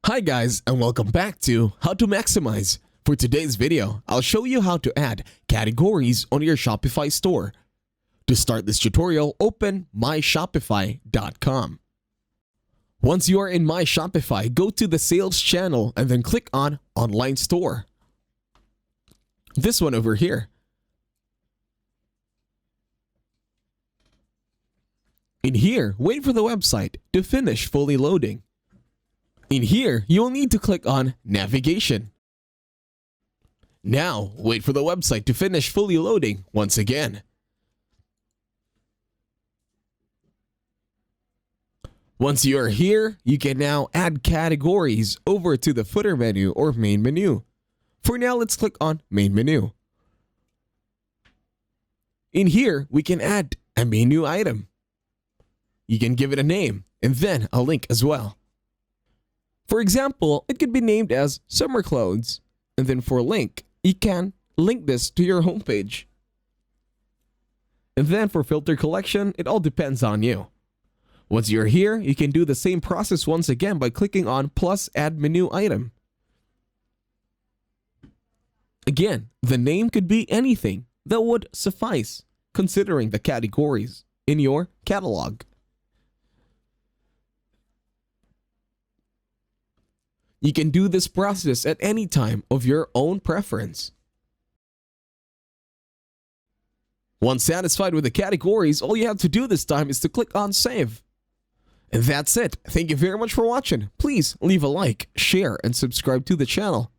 Hi guys, and welcome back to How to Maximize. For today's video, I'll show you how to add categories on your Shopify store. To start this tutorial, open myshopify.com. Once you are in My Shopify, go to the Sales channel and then click on Online Store. This one over here. In here, wait for the website to finish fully loading. In here, you will need to click on Navigation. Now, wait for the website to finish fully loading once again. Once you are here, you can now add categories over to the footer menu or main menu. For now, let's click on Main Menu. In here, we can add a menu item. You can give it a name and then a link as well. For example, it could be named as Summer Clothes, and then for link, you can link this to your homepage. And then for filter collection, it all depends on you. Once you're here, you can do the same process once again by clicking on plus add menu item. Again, the name could be anything that would suffice considering the categories in your catalog. You can do this process at any time of your own preference. Once satisfied with the categories, all you have to do this time is to click on Save. And that's it. Thank you very much for watching. Please leave a like, share, and subscribe to the channel.